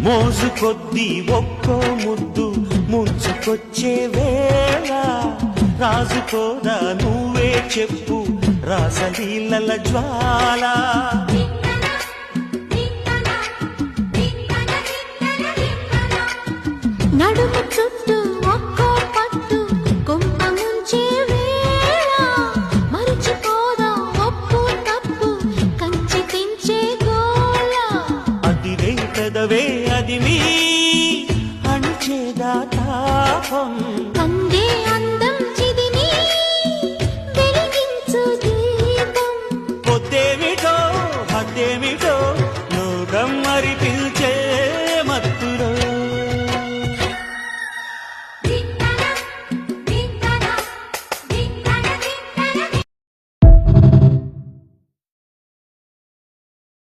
మోజు కొద్దీ ఒక్కో ముద్దు ముంచుకొచ్చే వేళ రాజుకోదా నువ్వే చెప్పు రాసలీలల జ్వాల నడుము చుట్టూ ఒక్కో పట్టు కొంప ముంచే వేళ మరిచిపోదా ఒప్పు తప్పు కంచి తెంచే గోళ అదిరే పెదవే అది మీ అణిచేదా తాపం కందే అందం చిదిమి వెలిగించు దీపం పొద్దేమిటో హద్దేమిటో లోకం మరి పిలిచే